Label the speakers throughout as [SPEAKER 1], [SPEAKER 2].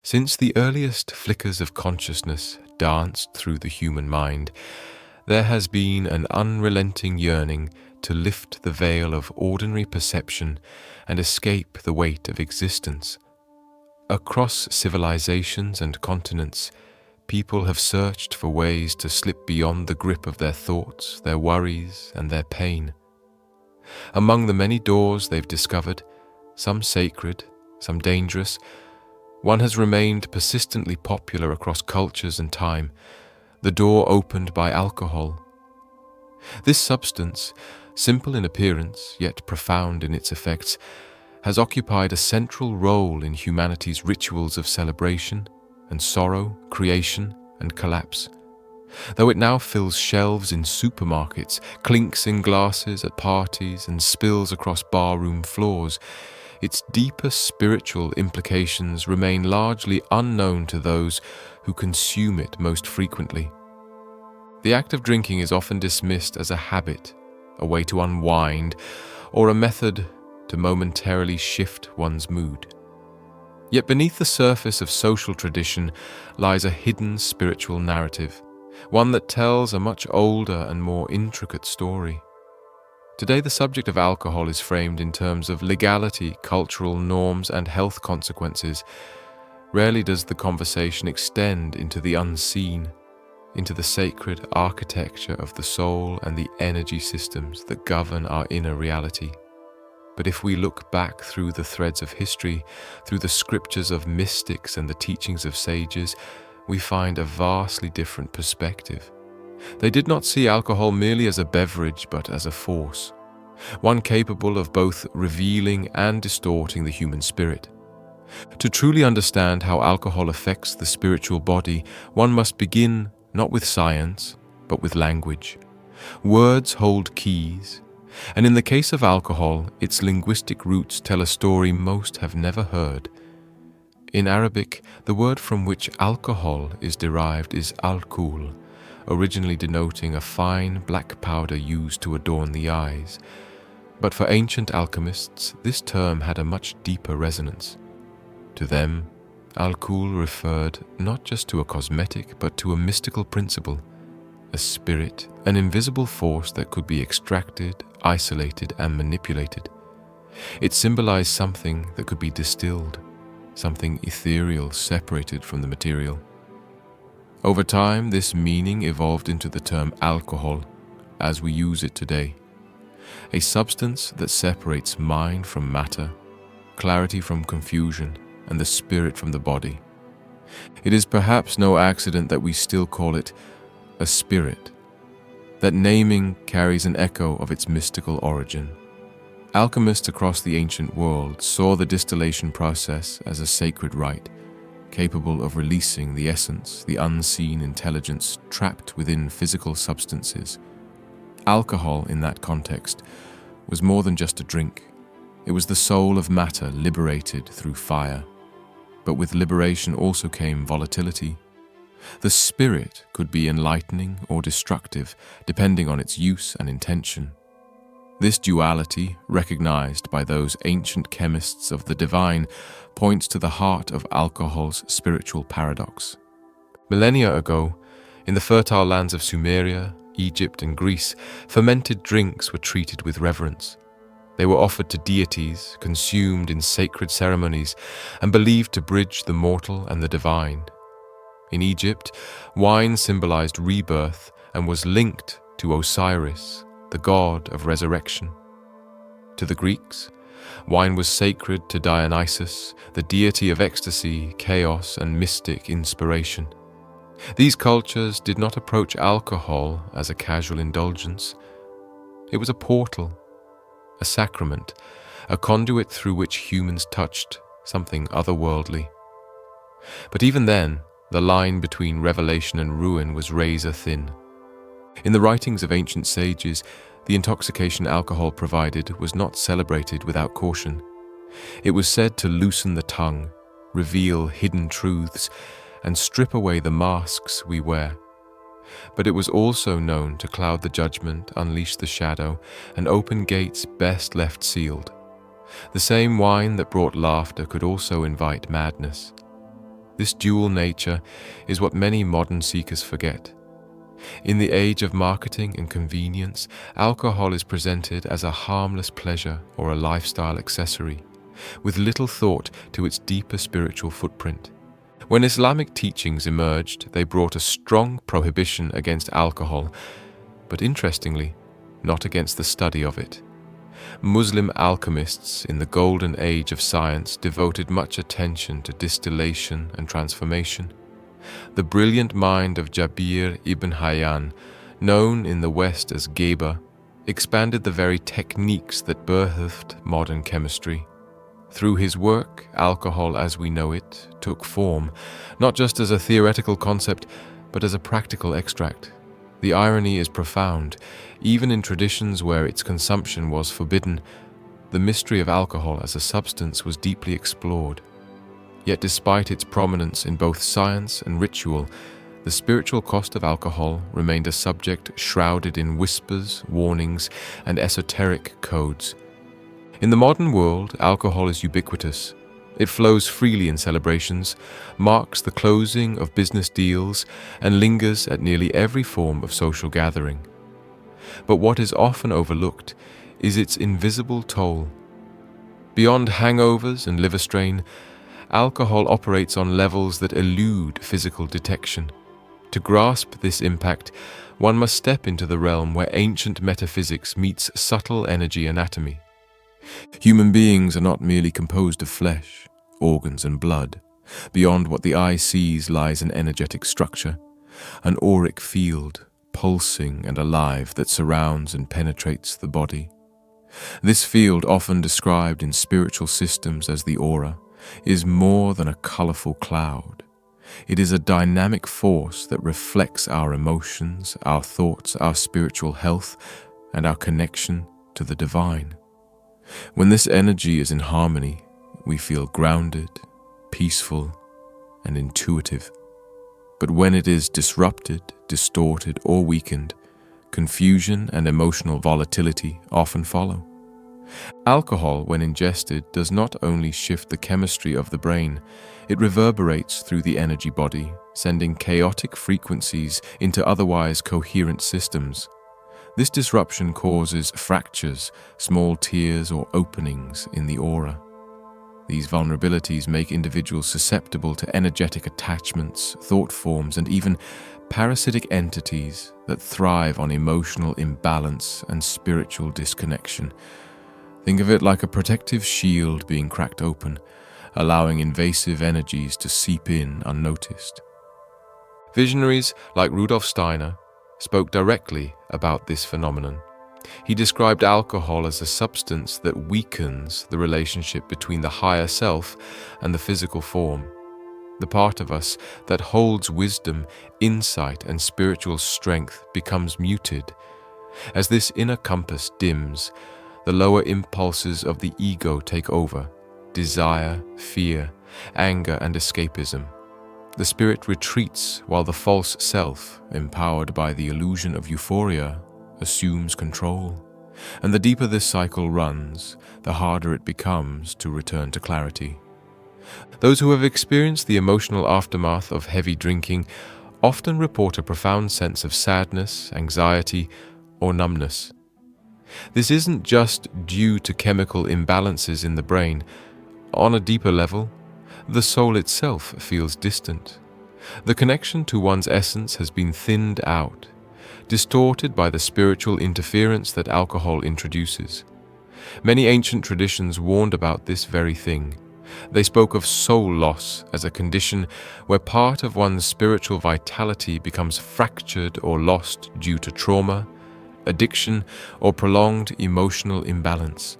[SPEAKER 1] Since the earliest flickers of consciousness danced through the human mind, there has been an unrelenting yearning to lift the veil of ordinary perception and escape the weight of existence. Across civilizations and continents, people have searched for ways to slip beyond the grip of their thoughts, their worries, and their pain. Among the many doors they've discovered, some sacred, some dangerous, one has remained persistently popular across cultures and time: the door opened by alcohol. This substance, simple in appearance yet profound in its effects, has occupied a central role in humanity's rituals of celebration and sorrow, creation and collapse. Though it now fills shelves in supermarkets, clinks in glasses at parties, and spills across barroom floors, its deeper spiritual implications remain largely unknown to those who consume it most frequently. The act of drinking is often dismissed as a habit, a way to unwind, or a method to momentarily shift one's mood. Yet beneath the surface of social tradition lies a hidden spiritual narrative, one that tells a much older and more intricate story. Today, the subject of alcohol is framed in terms of legality, cultural norms, and health consequences. Rarely does the conversation extend into the unseen, into the sacred architecture of the soul and the energy systems that govern our inner reality. But if we look back through the threads of history, through the scriptures of mystics and the teachings of sages, we find a vastly different perspective. They did not see alcohol merely as a beverage, but as a force, one capable of both revealing and distorting the human spirit. To truly understand how alcohol affects the spiritual body, one must begin not with science, but with language. Words hold keys, and in the case of alcohol, its linguistic roots tell a story most have never heard. In Arabic, the word from which alcohol is derived is Al-Kuhul, originally denoting a fine black powder used to adorn the eyes. But for ancient alchemists, this term had a much deeper resonance. To them, Al-Kuhul referred not just to a cosmetic, but to a mystical principle, a spirit, an invisible force that could be extracted, isolated, and manipulated. It symbolized something that could be distilled, something ethereal separated from the material. Over time, this meaning evolved into the term alcohol, as we use it today. A substance that separates mind from matter, clarity from confusion, and the spirit from the body. It is perhaps no accident that we still call it a spirit. That naming carries an echo of its mystical origin. Alchemists across the ancient world saw the distillation process as a sacred rite, capable of releasing the essence, the unseen intelligence trapped within physical substances. Alcohol, in that context, was more than just a drink. It was the soul of matter liberated through fire. But with liberation also came volatility. The spirit could be enlightening or destructive, depending on its use and intention. This duality, recognized by those ancient chemists of the divine, points to the heart of alcohol's spiritual paradox. Millennia ago, in the fertile lands of Sumeria, Egypt, and Greece, fermented drinks were treated with reverence. They were offered to deities, consumed in sacred ceremonies, and believed to bridge the mortal and the divine. In Egypt, wine symbolized rebirth and was linked to Osiris, the god of resurrection. To the Greeks, wine was sacred to Dionysus, the deity of ecstasy, chaos, and mystic inspiration. These cultures did not approach alcohol as a casual indulgence. It was a portal, a sacrament, a conduit through which humans touched something otherworldly. But even then, the line between revelation and ruin was razor thin. In the writings of ancient sages, the intoxication alcohol provided was not celebrated without caution. It was said to loosen the tongue, reveal hidden truths, and strip away the masks we wear. But it was also known to cloud the judgment, unleash the shadow, and open gates best left sealed. The same wine that brought laughter could also invite madness. This dual nature is what many modern seekers forget. In the age of marketing and convenience, alcohol is presented as a harmless pleasure or a lifestyle accessory, with little thought to its deeper spiritual footprint. When Islamic teachings emerged, they brought a strong prohibition against alcohol, but interestingly, not against the study of it. Muslim alchemists in the golden age of science devoted much attention to distillation and transformation. The brilliant mind of Jabir ibn Hayyan, known in the West as Geber, expanded the very techniques that birthed modern chemistry. Through his work, alcohol as we know it took form, not just as a theoretical concept, but as a practical extract. The irony is profound. Even in traditions where its consumption was forbidden, the mystery of alcohol as a substance was deeply explored. Yet despite its prominence in both science and ritual, the spiritual cost of alcohol remained a subject shrouded in whispers, warnings, and esoteric codes. In the modern world, alcohol is ubiquitous. It flows freely in celebrations, marks the closing of business deals, and lingers at nearly every form of social gathering. But what is often overlooked is its invisible toll. Beyond hangovers and liver strain, alcohol operates on levels that elude physical detection. To grasp this impact, one must step into the realm where ancient metaphysics meets subtle energy anatomy. Human beings are not merely composed of flesh, organs, and blood. Beyond what the eye sees lies an energetic structure, an auric field, pulsing and alive, that surrounds and penetrates the body. This field, often described in spiritual systems as the aura, is more than a colorful cloud. It is a dynamic force that reflects our emotions, our thoughts, our spiritual health, and our connection to the divine. When this energy is in harmony, we feel grounded, peaceful, and intuitive. But when it is disrupted, distorted, or weakened, confusion and emotional volatility often follow. Alcohol, when ingested, does not only shift the chemistry of the brain, it reverberates through the energy body, sending chaotic frequencies into otherwise coherent systems. This disruption causes fractures, small tears, or openings in the aura. These vulnerabilities make individuals susceptible to energetic attachments, thought forms, and even parasitic entities that thrive on emotional imbalance and spiritual disconnection. Think of it like a protective shield being cracked open, allowing invasive energies to seep in unnoticed. Visionaries like Rudolf Steiner spoke directly about this phenomenon. He described alcohol as a substance that weakens the relationship between the higher self and the physical form. The part of us that holds wisdom, insight, and spiritual strength becomes muted. As this inner compass dims, the lower impulses of the ego take over: desire, fear, anger, and escapism. The spirit retreats while the false self, empowered by the illusion of euphoria, assumes control. And the deeper this cycle runs, the harder it becomes to return to clarity. Those who have experienced the emotional aftermath of heavy drinking often report a profound sense of sadness, anxiety, or numbness. This isn't just due to chemical imbalances in the brain. On a deeper level, the soul itself feels distant. The connection to one's essence has been thinned out, distorted by the spiritual interference that alcohol introduces. Many ancient traditions warned about this very thing. They spoke of soul loss as a condition where part of one's spiritual vitality becomes fractured or lost due to trauma, addiction, or prolonged emotional imbalance.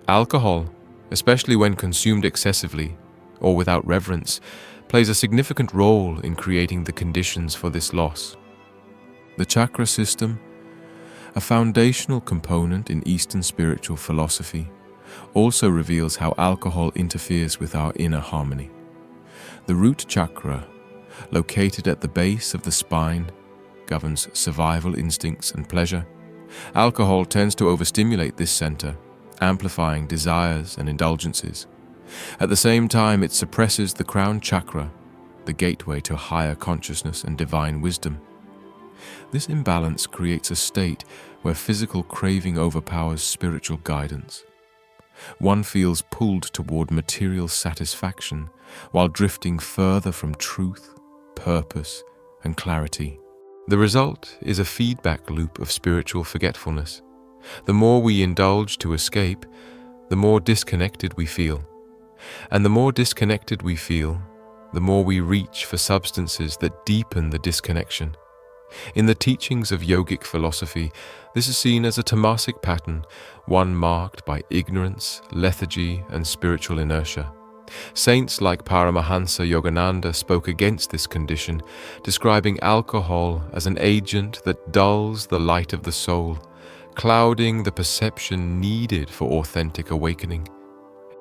[SPEAKER 1] Alcohol, especially when consumed excessively or without reverence, plays a significant role in creating the conditions for this loss. The chakra system, a foundational component in Eastern spiritual philosophy, also reveals how alcohol interferes with our inner harmony. The root chakra, located at the base of the spine, governs survival instincts and pleasure. Alcohol tends to overstimulate this center, amplifying desires and indulgences. At the same time, it suppresses the crown chakra, the gateway to higher consciousness and divine wisdom. This imbalance creates a state where physical craving overpowers spiritual guidance. One feels pulled toward material satisfaction while drifting further from truth, purpose, and clarity. The result is a feedback loop of spiritual forgetfulness. The more we indulge to escape, the more disconnected we feel. And the more disconnected we feel, the more we reach for substances that deepen the disconnection. In the teachings of yogic philosophy, this is seen as a tamasic pattern, one marked by ignorance, lethargy, and spiritual inertia. Saints like Paramahansa Yogananda spoke against this condition, describing alcohol as an agent that dulls the light of the soul, clouding the perception needed for authentic awakening.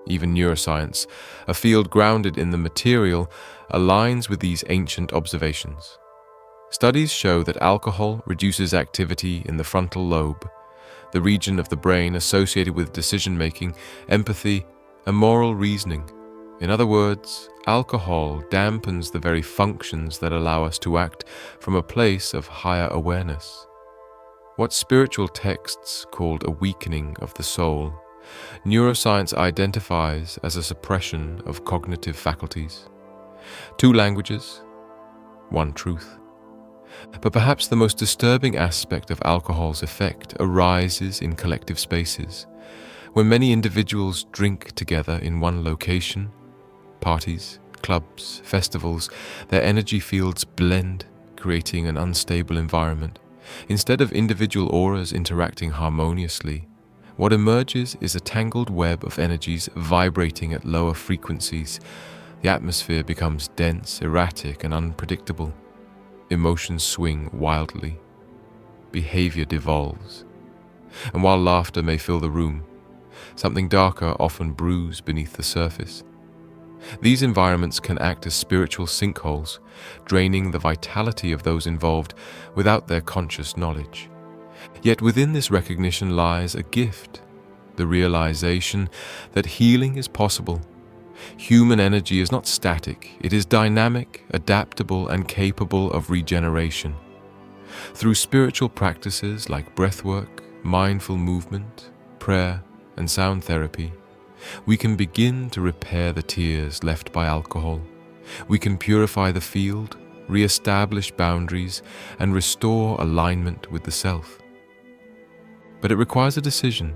[SPEAKER 1] Even neuroscience, a field grounded in the material, aligns with these ancient observations. Studies show that alcohol reduces activity in the frontal lobe, the region of the brain associated with decision-making, empathy, and moral reasoning. In other words, alcohol dampens the very functions that allow us to act from a place of higher awareness. What spiritual texts called a weakening of the soul, neuroscience identifies as a suppression of cognitive faculties. Two languages, one truth. But perhaps the most disturbing aspect of alcohol's effect arises in collective spaces. When many individuals drink together in one location, parties, clubs, festivals, their energy fields blend, creating an unstable environment. Instead of individual auras interacting harmoniously, what emerges is a tangled web of energies vibrating at lower frequencies. The atmosphere becomes dense, erratic, and unpredictable. Emotions swing wildly. Behavior devolves. And while laughter may fill the room, something darker often brews beneath the surface. These environments can act as spiritual sinkholes, draining the vitality of those involved without their conscious knowledge. Yet within this recognition lies a gift, the realization that healing is possible. Human energy is not static, it is dynamic, adaptable, and capable of regeneration. Through spiritual practices like breathwork, mindful movement, prayer, and sound therapy, we can begin to repair the tears left by alcohol. We can purify the field, re-establish boundaries, and restore alignment with the self. But it requires a decision,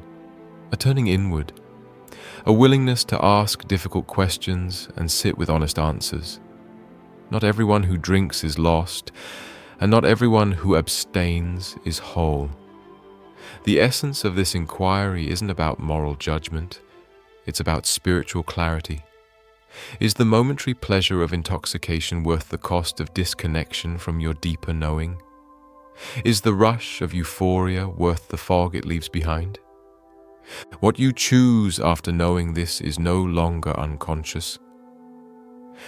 [SPEAKER 1] a turning inward, a willingness to ask difficult questions and sit with honest answers. Not everyone who drinks is lost, and not everyone who abstains is whole. The essence of this inquiry isn't about moral judgment, it's about spiritual clarity. Is the momentary pleasure of intoxication worth the cost of disconnection from your deeper knowing? Is the rush of euphoria worth the fog it leaves behind? What you choose after knowing this is no longer unconscious.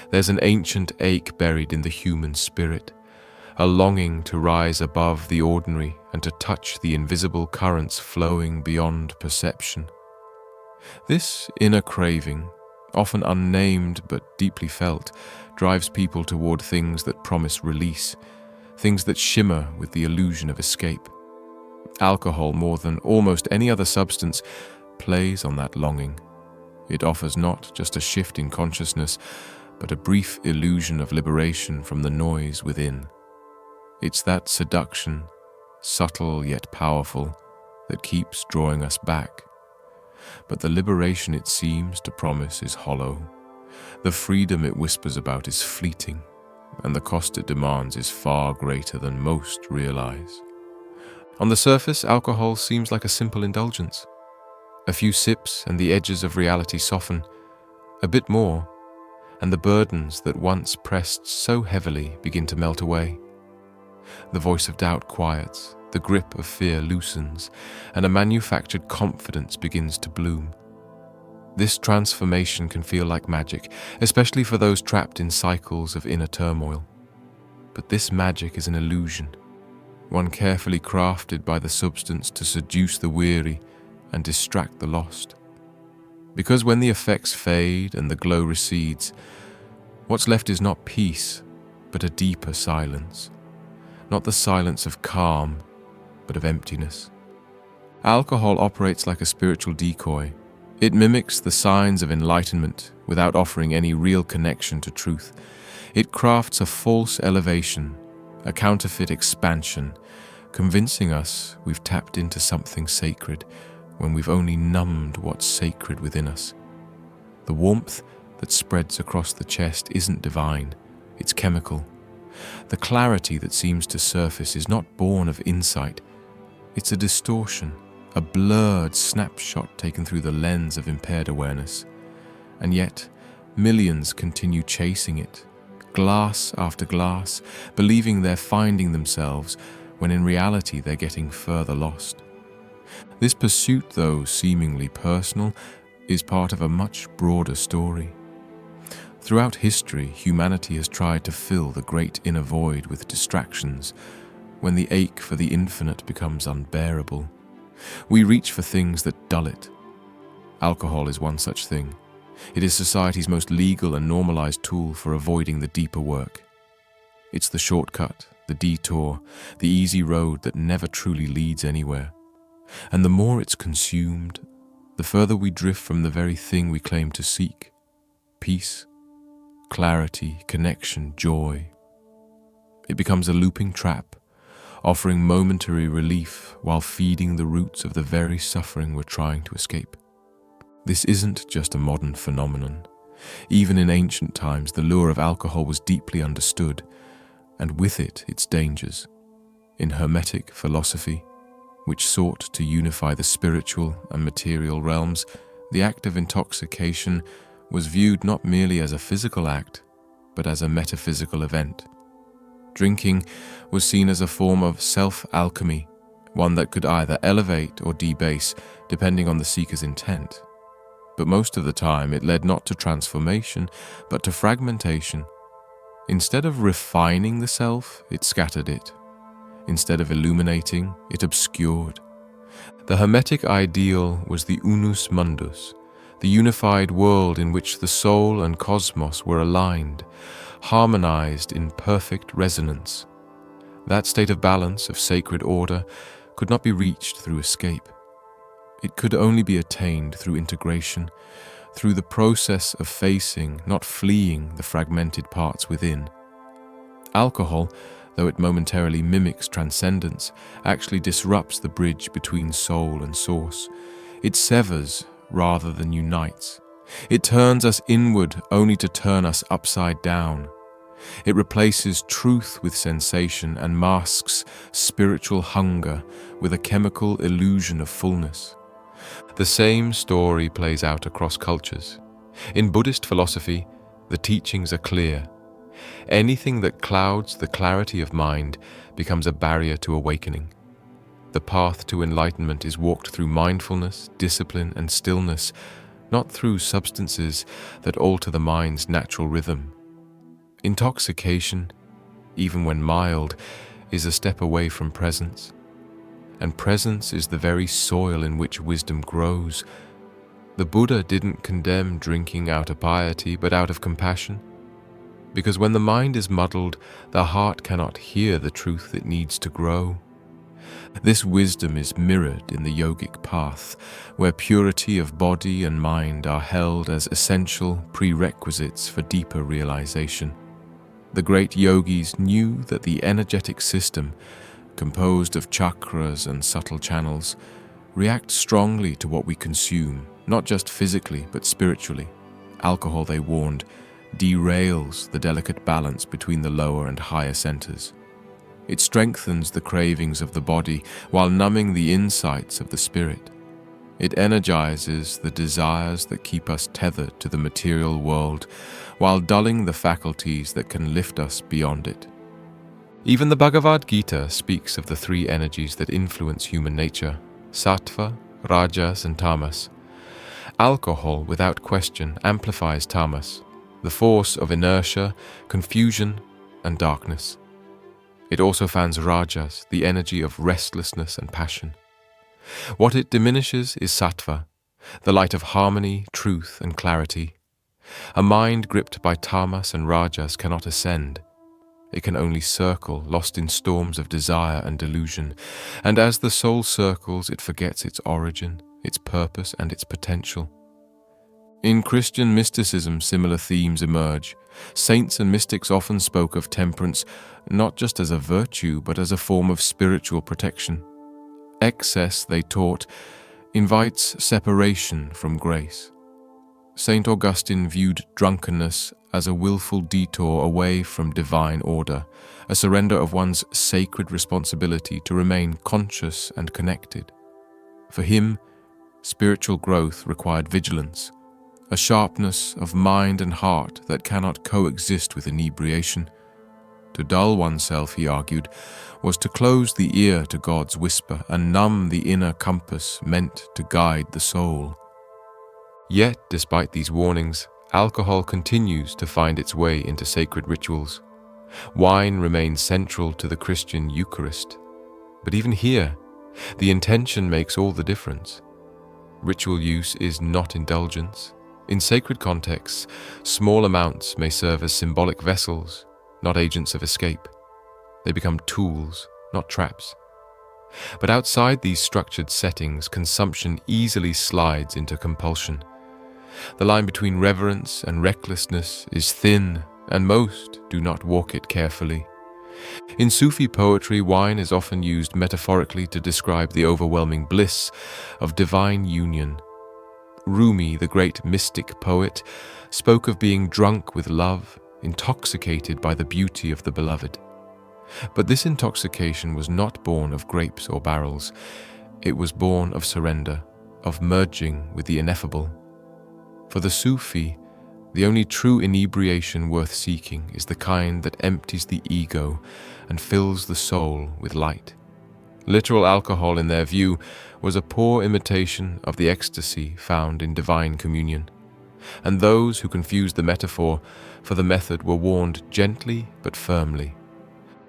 [SPEAKER 1] There's an ancient ache buried in the human spirit, a longing to rise above the ordinary and to touch the invisible currents flowing beyond perception. This inner craving, often unnamed but deeply felt, drives people toward things that promise release, things that shimmer with the illusion of escape. Alcohol, more than almost any other substance, plays on that longing. It offers not just a shift in consciousness, but a brief illusion of liberation from the noise within. It's that seduction, subtle yet powerful, that keeps drawing us back. But the liberation it seems to promise is hollow. The freedom it whispers about is fleeting, and the cost it demands is far greater than most realize. On the surface, alcohol seems like a simple indulgence. A few sips and the edges of reality soften. A bit more, and the burdens that once pressed so heavily begin to melt away. The voice of doubt quiets, the grip of fear loosens, and a manufactured confidence begins to bloom. This transformation can feel like magic, especially for those trapped in cycles of inner turmoil. But this magic is an illusion, one carefully crafted by the substance to seduce the weary and distract the lost. Because when the effects fade and the glow recedes, what's left is not peace, but a deeper silence. Not the silence of calm, but of emptiness. Alcohol operates like a spiritual decoy. It mimics the signs of enlightenment without offering any real connection to truth. It crafts a false elevation, a counterfeit expansion, convincing us we've tapped into something sacred when we've only numbed what's sacred within us. The warmth that spreads across the chest isn't divine, it's chemical. The clarity that seems to surface is not born of insight, it's a distortion, a blurred snapshot taken through the lens of impaired awareness. And yet, millions continue chasing it, glass after glass, believing they're finding themselves when in reality they're getting further lost. This pursuit, though seemingly personal, is part of a much broader story. Throughout history, humanity has tried to fill the great inner void with distractions. When the ache for the infinite becomes unbearable, we reach for things that dull it. Alcohol is one such thing. It is society's most legal and normalized tool for avoiding the deeper work. It's the shortcut, the detour, the easy road that never truly leads anywhere. And the more it's consumed, the further we drift from the very thing we claim to seek: peace, clarity, connection, joy. It becomes a looping trap, offering momentary relief while feeding the roots of the very suffering we're trying to escape. This isn't just a modern phenomenon. Even in ancient times, the lure of alcohol was deeply understood, and with it, its dangers. In Hermetic philosophy, which sought to unify the spiritual and material realms, the act of intoxication was viewed not merely as a physical act, but as a metaphysical event. Drinking was seen as a form of self-alchemy, one that could either elevate or debase, depending on the seeker's intent. But most of the time, it led not to transformation, but to fragmentation. Instead of refining the self, it scattered it. Instead of illuminating, it obscured. The Hermetic ideal was the unus mundus, the unified world in which the soul and cosmos were aligned, harmonized in perfect resonance. That state of balance, of sacred order, could not be reached through escape. It could only be attained through integration, through the process of facing, not fleeing, the fragmented parts within. Alcohol, though it momentarily mimics transcendence, actually disrupts the bridge between soul and source. It severs rather than unites. It turns us inward only to turn us upside down. It replaces truth with sensation and masks spiritual hunger with a chemical illusion of fullness. The same story plays out across cultures. In Buddhist philosophy, the teachings are clear. Anything that clouds the clarity of mind becomes a barrier to awakening. The path to enlightenment is walked through mindfulness, discipline, and stillness, not through substances that alter the mind's natural rhythm. Intoxication, even when mild, is a step away from presence. And presence is the very soil in which wisdom grows. The Buddha didn't condemn drinking out of piety, but out of compassion. Because when the mind is muddled, the heart cannot hear the truth it needs to grow. This wisdom is mirrored in the yogic path, where purity of body and mind are held as essential prerequisites for deeper realization. The great yogis knew that the energetic system, composed of chakras and subtle channels, reacts strongly to what we consume, not just physically but spiritually. Alcohol, they warned, derails the delicate balance between the lower and higher centers. It strengthens the cravings of the body while numbing the insights of the spirit. It energizes the desires that keep us tethered to the material world while dulling the faculties that can lift us beyond it. Even the Bhagavad Gita speaks of the three energies that influence human nature: sattva, rajas, and tamas. Alcohol, without question, amplifies tamas, the force of inertia, confusion, and darkness. It also fans rajas, the energy of restlessness and passion. What it diminishes is sattva, the light of harmony, truth, and clarity. A mind gripped by tamas and rajas cannot ascend. It can only circle, lost in storms of desire and delusion, and as the soul circles, it forgets its origin, its purpose, and its potential. In Christian mysticism, similar themes emerge. Saints and mystics often spoke of temperance not just as a virtue, but as a form of spiritual protection. Excess, they taught, invites separation from grace. Saint Augustine viewed drunkenness as a willful detour away from divine order, a surrender of one's sacred responsibility to remain conscious and connected. For him, spiritual growth required vigilance, a sharpness of mind and heart that cannot coexist with inebriation. To dull oneself, he argued, was to close the ear to God's whisper and numb the inner compass meant to guide the soul. Yet, despite these warnings, alcohol continues to find its way into sacred rituals. Wine remains central to the Christian Eucharist. But even here, the intention makes all the difference. Ritual use is not indulgence. In sacred contexts, small amounts may serve as symbolic vessels, not agents of escape. They become tools, not traps. But outside these structured settings, consumption easily slides into compulsion. The line between reverence and recklessness is thin, and most do not walk it carefully. In Sufi poetry, wine is often used metaphorically to describe the overwhelming bliss of divine union. Rumi, the great mystic poet, spoke of being drunk with love, intoxicated by the beauty of the beloved. But this intoxication was not born of grapes or barrels. It was born of surrender, of merging with the ineffable. For the Sufi, the only true inebriation worth seeking is the kind that empties the ego and fills the soul with light. Literal alcohol, in their view, was a poor imitation of the ecstasy found in divine communion. And those who confused the metaphor for the method were warned gently but firmly.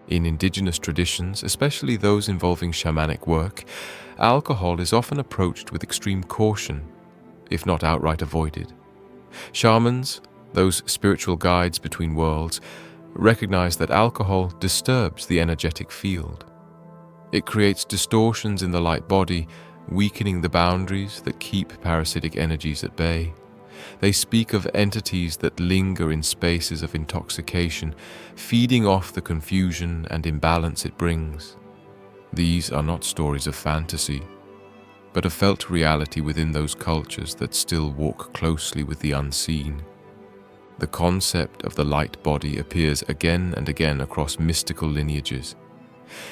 [SPEAKER 1] In indigenous traditions, especially those involving shamanic work, alcohol is often approached with extreme caution, if not outright avoided. Shamans, those spiritual guides between worlds, recognize that alcohol disturbs the energetic field. It creates distortions in the light body, weakening the boundaries that keep parasitic energies at bay. They speak of entities that linger in spaces of intoxication, feeding off the confusion and imbalance it brings. These are not stories of fantasy, but a felt reality within those cultures that still walk closely with the unseen. The concept of the light body appears again and again across mystical lineages.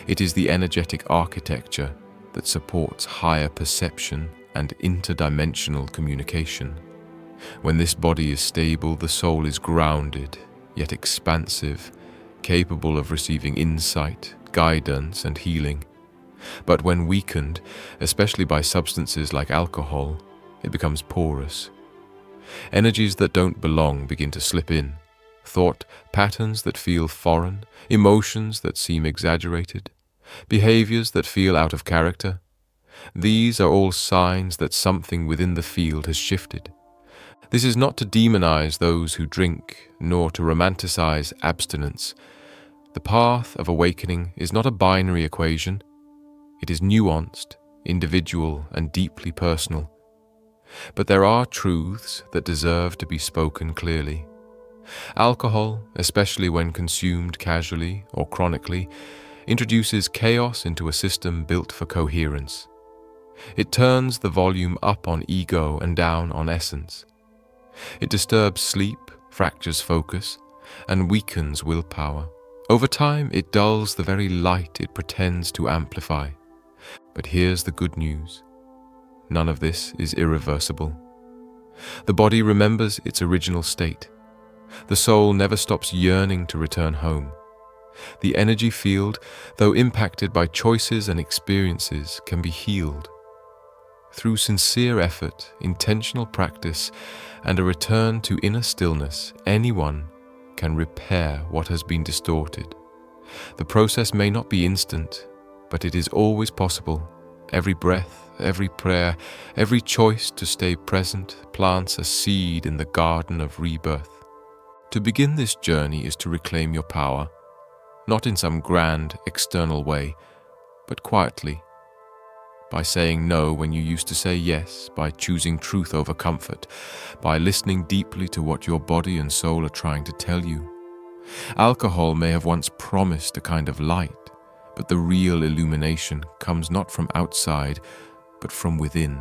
[SPEAKER 1] It is the energetic architecture that supports higher perception and interdimensional communication. When this body is stable, the soul is grounded, yet expansive, capable of receiving insight, guidance, and healing. But when weakened, especially by substances like alcohol, it becomes porous. Energies that don't belong begin to slip in. Thought patterns that feel foreign, emotions that seem exaggerated, behaviors that feel out of character. These are all signs that something within the field has shifted. This is not to demonize those who drink, nor to romanticize abstinence. The path of awakening is not a binary equation. It is nuanced, individual, and deeply personal. But there are truths that deserve to be spoken clearly. Alcohol, especially when consumed casually or chronically, introduces chaos into a system built for coherence. It turns the volume up on ego and down on essence. It disturbs sleep, fractures focus, and weakens willpower. Over time, it dulls the very light it pretends to amplify. But here's the good news. None of this is irreversible. The body remembers its original state. The soul never stops yearning to return home. The energy field, though impacted by choices and experiences, can be healed. Through sincere effort, intentional practice, and a return to inner stillness, anyone can repair what has been distorted. The process may not be instant, but it is always possible. Every breath, every prayer, every choice to stay present plants a seed in the garden of rebirth. To begin this journey is to reclaim your power, not in some grand external way, but quietly, by saying no when you used to say yes, by choosing truth over comfort, by listening deeply to what your body and soul are trying to tell you. Alcohol may have once promised a kind of light, but the real illumination comes not from outside, but from within.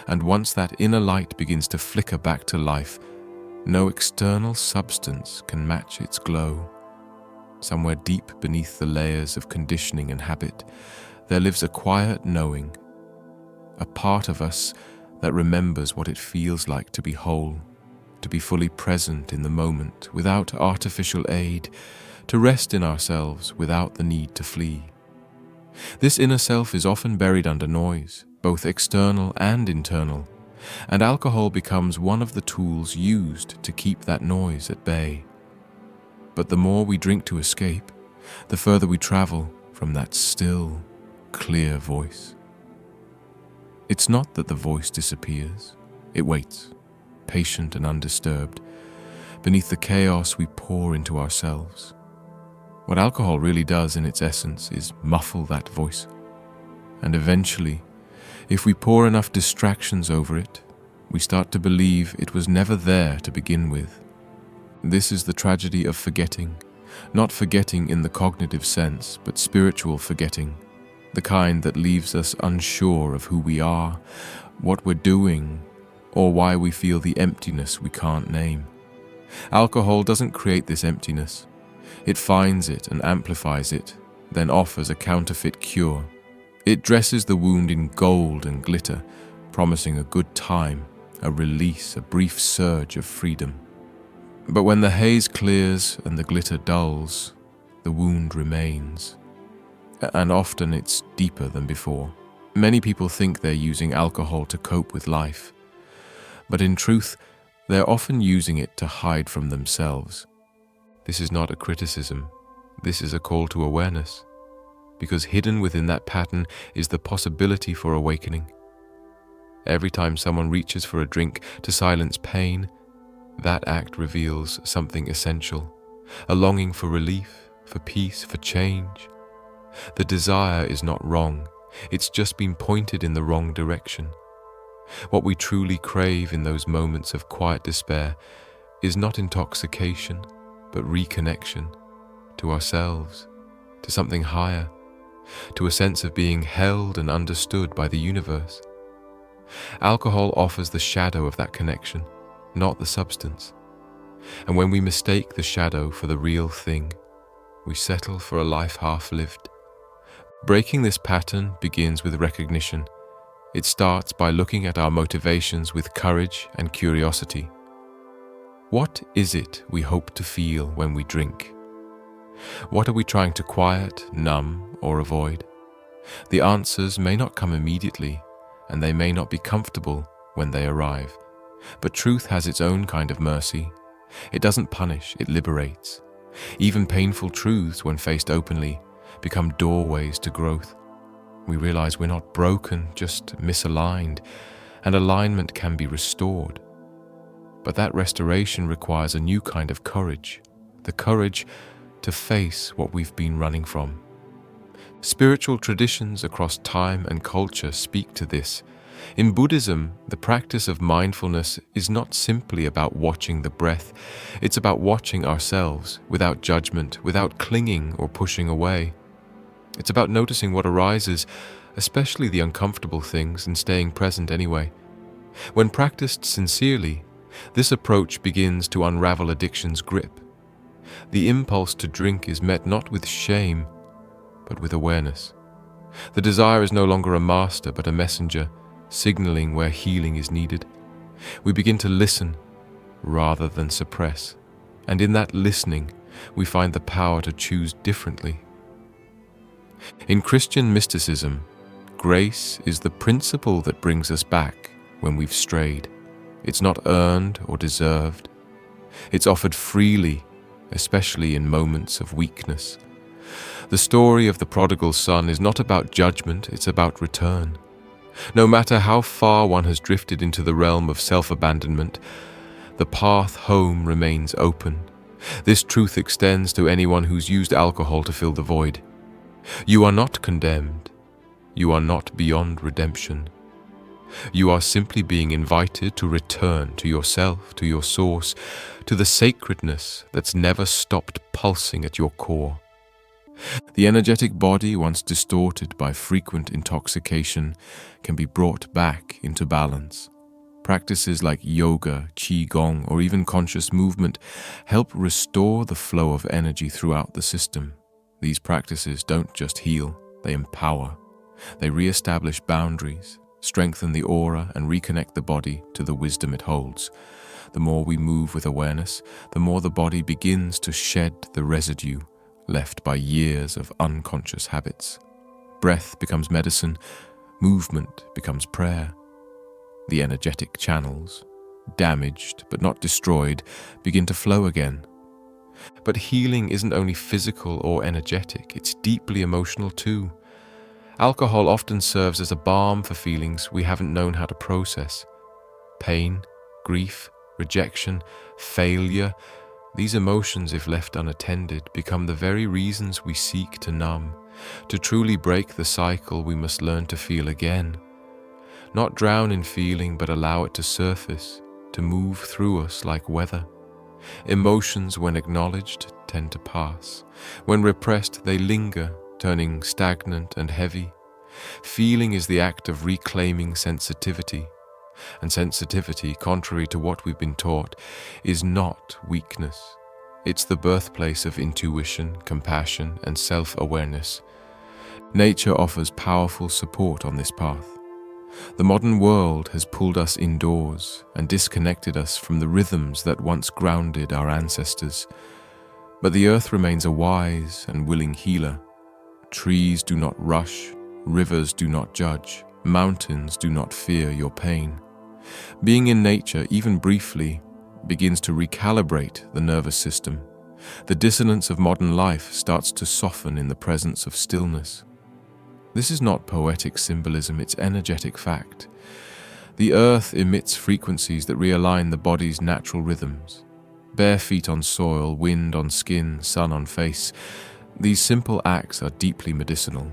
[SPEAKER 1] And once that inner light begins to flicker back to life, no external substance can match its glow. Somewhere deep beneath the layers of conditioning and habit, there lives a quiet knowing, a part of us that remembers what it feels like to be whole, to be fully present in the moment without artificial aid, to rest in ourselves without the need to flee. This inner self is often buried under noise, both external and internal, and alcohol becomes one of the tools used to keep that noise at bay. But the more we drink to escape, the further we travel from that still, clear voice. It's not that the voice disappears, it waits, patient and undisturbed, beneath the chaos we pour into ourselves. What alcohol really does in its essence is muffle that voice. And eventually, if we pour enough distractions over it, we start to believe it was never there to begin with. This is the tragedy of forgetting, not forgetting in the cognitive sense, but spiritual forgetting, the kind that leaves us unsure of who we are, what we're doing, or why we feel the emptiness we can't name. Alcohol doesn't create this emptiness. It finds it and amplifies it, then offers a counterfeit cure. It dresses the wound in gold and glitter, promising a good time, a release, a brief surge of freedom. But when the haze clears and the glitter dulls, the wound remains. And often it's deeper than before. Many people think they're using alcohol to cope with life, but in truth, they're often using it to hide from themselves. This is not a criticism, this is a call to awareness, because hidden within that pattern is the possibility for awakening. Every time someone reaches for a drink to silence pain, that act reveals something essential, a longing for relief, for peace, for change. The desire is not wrong, it's just been pointed in the wrong direction. What we truly crave in those moments of quiet despair is not intoxication, but reconnection to ourselves, to something higher, to a sense of being held and understood by the universe. Alcohol offers the shadow of that connection, not the substance. And when we mistake the shadow for the real thing, we settle for a life half-lived. Breaking this pattern begins with recognition. It starts by looking at our motivations with courage and curiosity. What is it we hope to feel when we drink? What are we trying to quiet, numb, or avoid? The answers may not come immediately, and they may not be comfortable when they arrive. But truth has its own kind of mercy. It doesn't punish, it liberates. Even painful truths, when faced openly, become doorways to growth. We realize we're not broken, just misaligned, and alignment can be restored. But that restoration requires a new kind of courage, the courage to face what we've been running from. Spiritual traditions across time and culture speak to this. In Buddhism, the practice of mindfulness is not simply about watching the breath, it's about watching ourselves without judgment, without clinging or pushing away. It's about noticing what arises, especially the uncomfortable things, and staying present anyway. When practiced sincerely, this approach begins to unravel addiction's grip. The impulse to drink is met not with shame, but with awareness. The desire is no longer a master, but a messenger, signaling where healing is needed. We begin to listen rather than suppress, and in that listening, we find the power to choose differently. In Christian mysticism, grace is the principle that brings us back when we've strayed. It's not earned or deserved. It's offered freely, especially in moments of weakness. The story of the prodigal son is not about judgment, it's about return. No matter how far one has drifted into the realm of self-abandonment, the path home remains open. This truth extends to anyone who's used alcohol to fill the void. You are not condemned. You are not beyond redemption. You are simply being invited to return to yourself, to your source, to the sacredness that's never stopped pulsing at your core. The energetic body, once distorted by frequent intoxication, can be brought back into balance. Practices like yoga, qigong, or even conscious movement help restore the flow of energy throughout the system. These practices don't just heal, they empower. They re-establish boundaries, strengthen the aura, and reconnect the body to the wisdom it holds. The more we move with awareness, the more the body begins to shed the residue left by years of unconscious habits. Breath becomes medicine, movement becomes prayer. The energetic channels, damaged but not destroyed, begin to flow again. But healing isn't only physical or energetic, it's deeply emotional too. Alcohol often serves as a balm for feelings we haven't known how to process. Pain, grief, rejection, failure. These emotions, if left unattended, become the very reasons we seek to numb. To truly break the cycle, we must learn to feel again. Not drown in feeling, but allow it to surface, to move through us like weather. Emotions, when acknowledged, tend to pass. When repressed, they linger, turning stagnant and heavy. Feeling is the act of reclaiming sensitivity. And sensitivity, contrary to what we've been taught, is not weakness. It's the birthplace of intuition, compassion, and self-awareness. Nature offers powerful support on this path. The modern world has pulled us indoors and disconnected us from the rhythms that once grounded our ancestors. But the earth remains a wise and willing healer. Trees do not rush, rivers do not judge, mountains do not fear your pain. Being in nature, even briefly, begins to recalibrate the nervous system. The dissonance of modern life starts to soften in the presence of stillness. This is not poetic symbolism, it's energetic fact. The earth emits frequencies that realign the body's natural rhythms. Bare feet on soil, wind on skin, sun on face. These simple acts are deeply medicinal.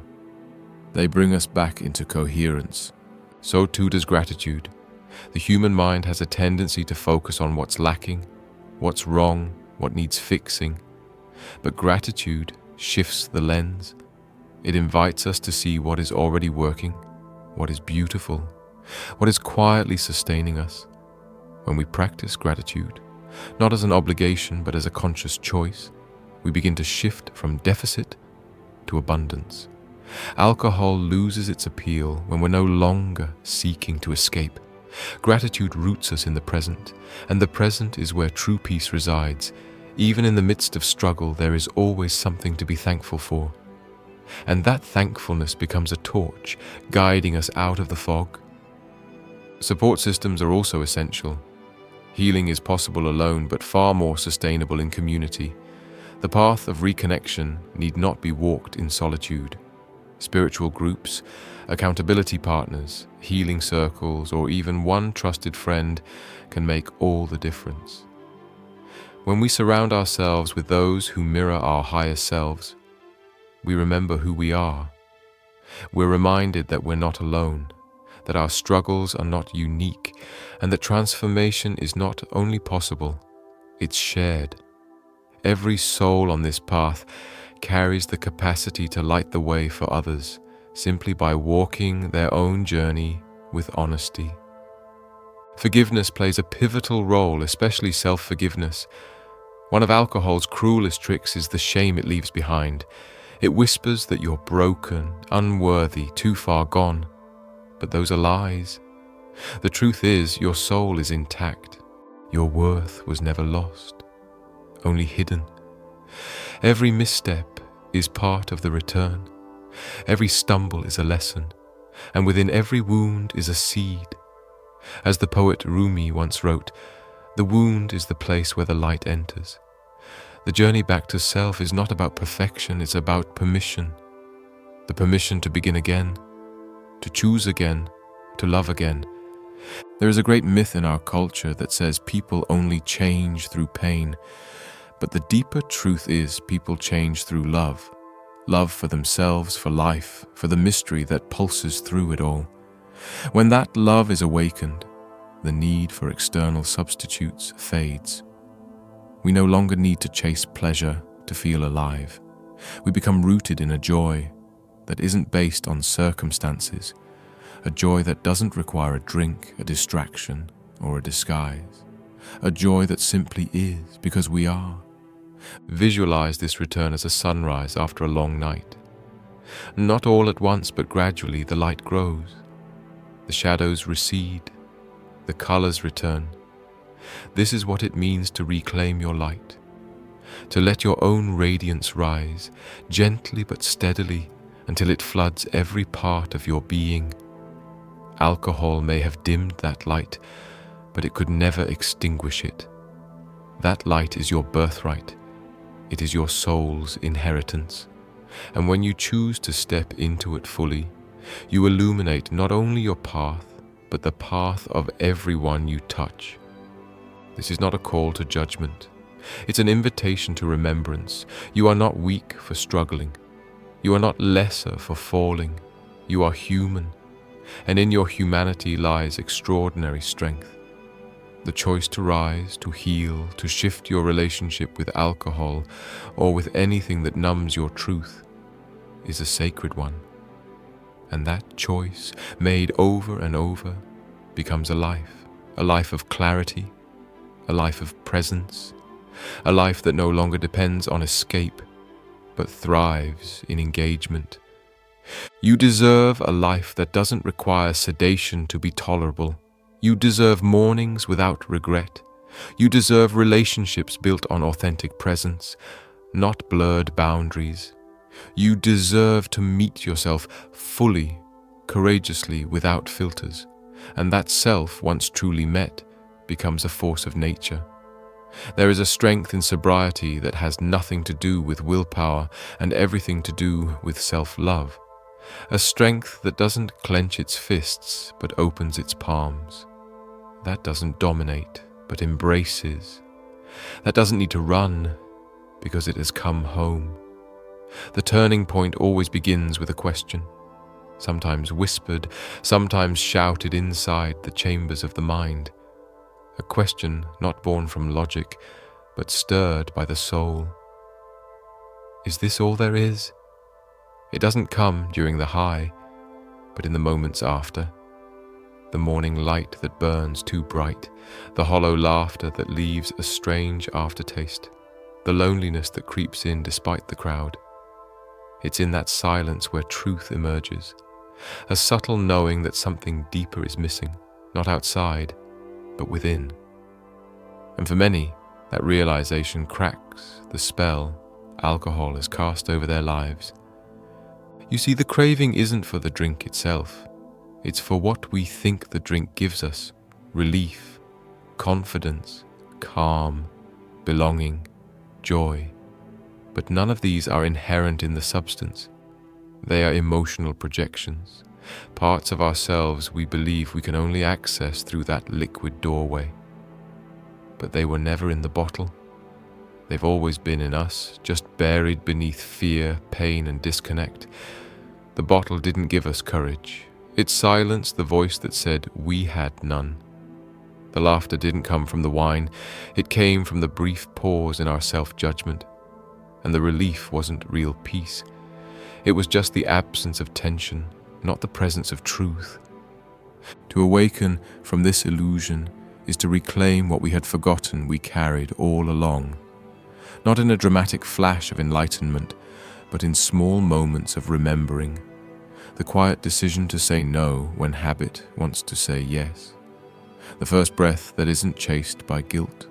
[SPEAKER 1] They bring us back into coherence. So too does gratitude. The human mind has a tendency to focus on what's lacking, what's wrong, what needs fixing. But gratitude shifts the lens. It invites us to see what is already working, what is beautiful, what is quietly sustaining us. When we practice gratitude, not as an obligation but as a conscious choice, we begin to shift from deficit to abundance. Alcohol loses its appeal when we're no longer seeking to escape. Gratitude roots us in the present, and the present is where true peace resides. Even in the midst of struggle, there is always something to be thankful for. And that thankfulness becomes a torch, guiding us out of the fog. Support systems are also essential. Healing is possible alone, but far more sustainable in community. The path of reconnection need not be walked in solitude. Spiritual groups, accountability partners, healing circles, or even one trusted friend can make all the difference. When we surround ourselves with those who mirror our higher selves, we remember who we are. We're reminded that we're not alone, that our struggles are not unique, and that transformation is not only possible, it's shared. Every soul on this path carries the capacity to light the way for others, simply by walking their own journey with honesty. Forgiveness plays a pivotal role, especially self-forgiveness. One of alcohol's cruelest tricks is the shame it leaves behind. It whispers that you're broken, unworthy, too far gone. But those are lies. The truth is, your soul is intact. Your worth was never lost, only hidden. Every misstep is part of the return. Every stumble is a lesson, and within every wound is a seed. As the poet Rumi once wrote, the wound is the place where the light enters. The journey back to self is not about perfection, it's about permission. The permission to begin again, to choose again, to love again. There is a great myth in our culture that says people only change through pain, but the deeper truth is people change through love. Love for themselves, for life, for the mystery that pulses through it all. When that love is awakened, the need for external substitutes fades. We no longer need to chase pleasure to feel alive. We become rooted in a joy that isn't based on circumstances, a joy that doesn't require a drink, a distraction, or a disguise, a joy that simply is because we are. Visualize this return as a sunrise after a long night. Not all at once, but gradually the light grows. The shadows recede. The colors return. This is what it means to reclaim your light, to let your own radiance rise, gently but steadily, until it floods every part of your being. Alcohol may have dimmed that light, but it could never extinguish it. That light is your birthright. It is your soul's inheritance. And when you choose to step into it fully, you illuminate not only your path, but the path of everyone you touch. This is not a call to judgment. It's an invitation to remembrance. You are not weak for struggling. You are not lesser for falling. You are human. And in your humanity lies extraordinary strength. The choice to rise, to heal, to shift your relationship with alcohol or with anything that numbs your truth is a sacred one. And that choice, made over and over, becomes a life of clarity, a life of presence, a life that no longer depends on escape, but thrives in engagement. You deserve a life that doesn't require sedation to be tolerable. You deserve mornings without regret. You deserve relationships built on authentic presence, not blurred boundaries. You deserve to meet yourself fully, courageously, without filters. And that self, once truly met, becomes a force of nature. There is a strength in sobriety that has nothing to do with willpower and everything to do with self-love. A strength that doesn't clench its fists, but opens its palms. That doesn't dominate, but embraces. That doesn't need to run, because it has come home. The turning point always begins with a question, sometimes whispered, sometimes shouted inside the chambers of the mind. A question not born from logic, but stirred by the soul. Is this all there is? It doesn't come during the high, but in the moments after. The morning light that burns too bright, the hollow laughter that leaves a strange aftertaste, the loneliness that creeps in despite the crowd. It's in that silence where truth emerges, a subtle knowing that something deeper is missing, not outside, but within. And for many, that realization cracks the spell alcohol has cast over their lives. You see, the craving isn't for the drink itself. It's for what we think the drink gives us: relief, confidence, calm, belonging, joy. But none of these are inherent in the substance. They are emotional projections, parts of ourselves we believe we can only access through that liquid doorway. But they were never in the bottle. They've always been in us, just buried beneath fear, pain, and disconnect. The bottle didn't give us courage. It silenced the voice that said we had none. The laughter didn't come from the wine. It came from the brief pause in our self-judgment. And the relief wasn't real peace. It was just the absence of tension, not the presence of truth. To awaken from this illusion is to reclaim what we had forgotten we carried all along. Not in a dramatic flash of enlightenment, but in small moments of remembering. The quiet decision to say no when habit wants to say yes. The first breath that isn't chased by guilt.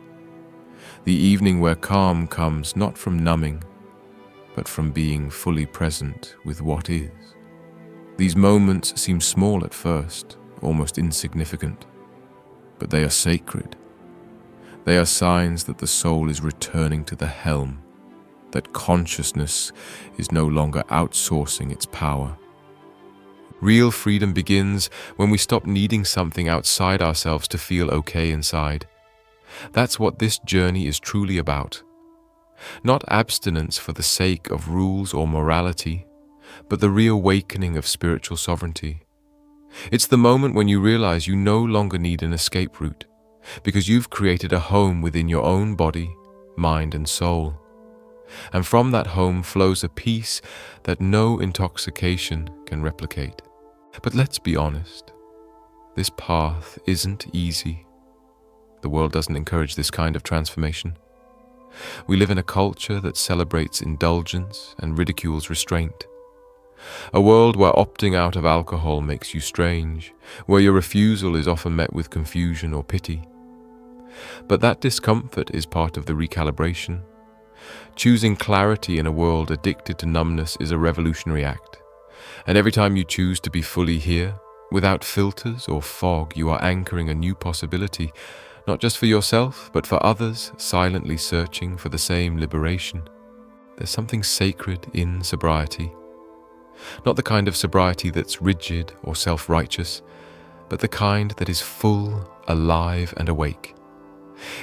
[SPEAKER 1] The evening where calm comes not from numbing, but from being fully present with what is. These moments seem small at first, almost insignificant, but they are sacred. They are signs that the soul is returning to the helm, that consciousness is no longer outsourcing its power. Real freedom begins when we stop needing something outside ourselves to feel okay inside. That's what this journey is truly about. Not abstinence for the sake of rules or morality, but the reawakening of spiritual sovereignty. It's the moment when you realize you no longer need an escape route, because you've created a home within your own body, mind, and soul. And from that home flows a peace that no intoxication can replicate. But let's be honest, this path isn't easy. The world doesn't encourage this kind of transformation. We live in a culture that celebrates indulgence and ridicules restraint. A world where opting out of alcohol makes you strange, where your refusal is often met with confusion or pity. But that discomfort is part of the recalibration. Choosing clarity in a world addicted to numbness is a revolutionary act. And every time you choose to be fully here, without filters or fog, you are anchoring a new possibility, not just for yourself, but for others silently searching for the same liberation. There's something sacred in sobriety. Not the kind of sobriety that's rigid or self-righteous, but the kind that is full, alive, and awake.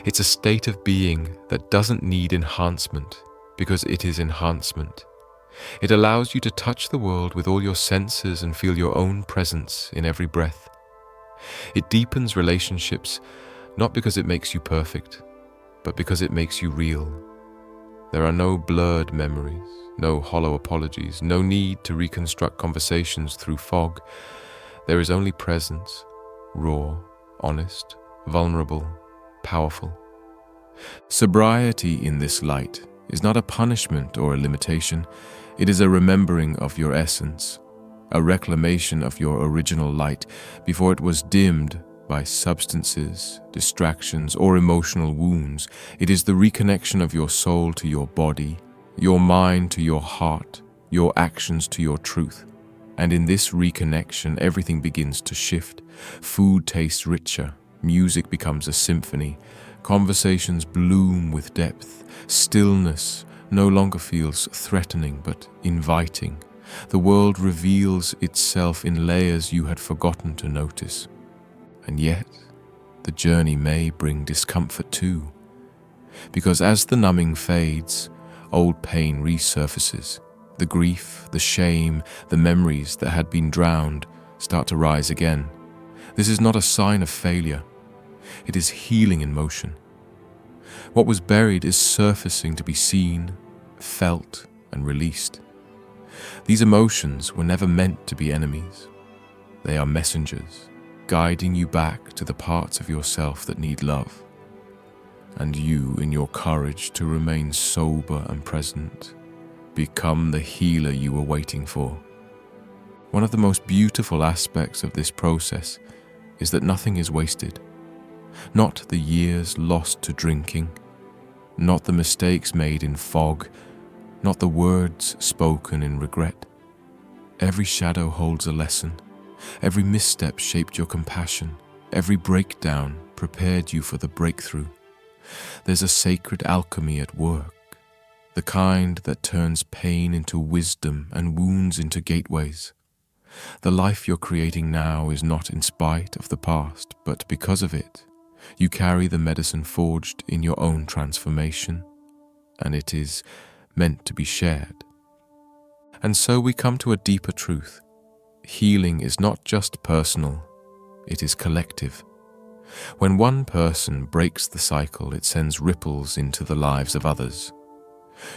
[SPEAKER 1] It's a state of being that doesn't need enhancement because it is enhancement. It allows you to touch the world with all your senses and feel your own presence in every breath. It deepens relationships not because it makes you perfect, but because it makes you real. There are no blurred memories, no hollow apologies, no need to reconstruct conversations through fog. There is only presence, raw, honest, vulnerable, powerful. Sobriety in this light is not a punishment or a limitation. It is a remembering of your essence, a reclamation of your original light before it was dimmed by substances, distractions, or emotional wounds. It is the reconnection of your soul to your body, your mind to your heart, your actions to your truth. And in this reconnection, everything begins to shift. Food tastes richer, music becomes a symphony, conversations bloom with depth, stillness no longer feels threatening but inviting. The world reveals itself in layers you had forgotten to notice. And yet, the journey may bring discomfort too. Because as the numbing fades, old pain resurfaces. The grief, the shame, the memories that had been drowned start to rise again. This is not a sign of failure. It is healing in motion. What was buried is surfacing to be seen, felt, and released. These emotions were never meant to be enemies. They are messengers, guiding you back to the parts of yourself that need love. And you, in your courage to remain sober and present, become the healer you were waiting for. One of the most beautiful aspects of this process is that nothing is wasted. Not the years lost to drinking, not the mistakes made in fog, not the words spoken in regret. Every shadow holds a lesson. Every misstep shaped your compassion. Every breakdown prepared you for the breakthrough. There's a sacred alchemy at work, the kind that turns pain into wisdom and wounds into gateways. The life you're creating now is not in spite of the past, but because of it. You carry the medicine forged in your own transformation, and it is meant to be shared. And so we come to a deeper truth. Healing is not just personal, it is collective. When one person breaks the cycle, it sends ripples into the lives of others.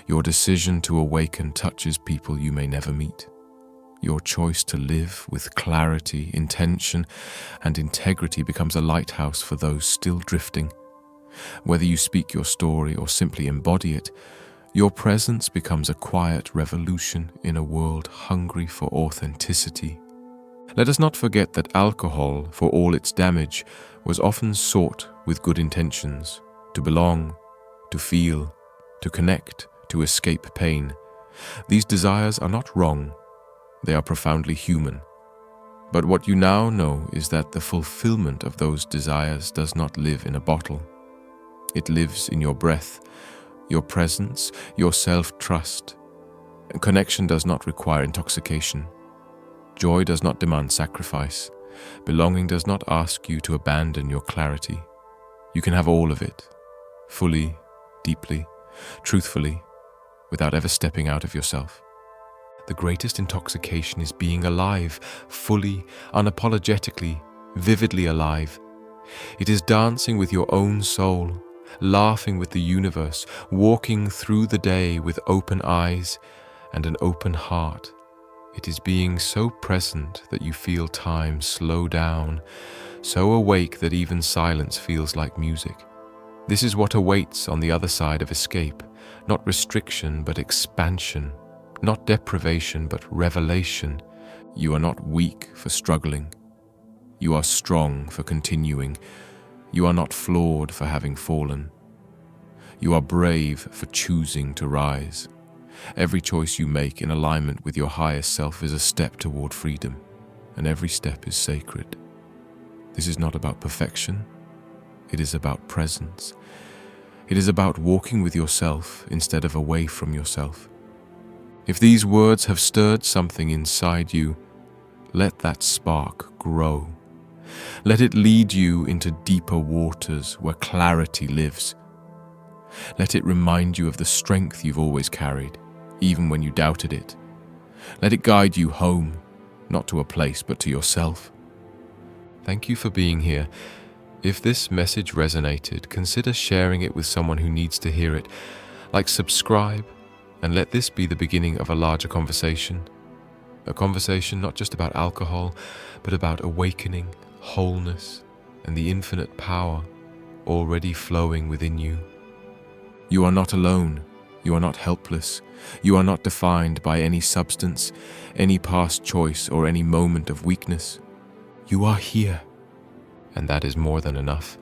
[SPEAKER 1] Your decision to awaken touches people you may never meet. Your choice to live with clarity, intention, and integrity becomes a lighthouse for those still drifting. Whether you speak your story or simply embody it, your presence becomes a quiet revolution in a world hungry for authenticity. Let us not forget that alcohol, for all its damage, was often sought with good intentions, to belong, to feel, to connect, to escape pain. These desires are not wrong. They are profoundly human. But what you now know is that the fulfillment of those desires does not live in a bottle. It lives in your breath, your presence, your self-trust. Connection does not require intoxication. Joy does not demand sacrifice. Belonging does not ask you to abandon your clarity. You can have all of it, fully, deeply, truthfully, without ever stepping out of yourself. The greatest intoxication is being alive, fully, unapologetically, vividly alive. It is dancing with your own soul, laughing with the universe, walking through the day with open eyes and an open heart. It is being so present that you feel time slow down, so awake that even silence feels like music. This is what awaits on the other side of escape, not restriction but expansion, not deprivation but revelation. You are not weak for struggling. You are strong for continuing. You are not flawed for having fallen. You are brave for choosing to rise. Every choice you make in alignment with your highest self is a step toward freedom, and every step is sacred. This is not about perfection. It is about presence. It is about walking with yourself instead of away from yourself. If these words have stirred something inside you, let that spark grow. Let it lead you into deeper waters where clarity lives. Let it remind you of the strength you've always carried, even when you doubted it. Let it guide you home, not to a place, but to yourself. Thank you for being here. If this message resonated, consider sharing it with someone who needs to hear it. Subscribe, and let this be the beginning of a larger conversation. A conversation not just about alcohol, but about awakening, wholeness, and the infinite power already flowing within you. You are not alone. You are not helpless. You are not defined by any substance, any past choice, or any moment of weakness. You are here, and that is more than enough.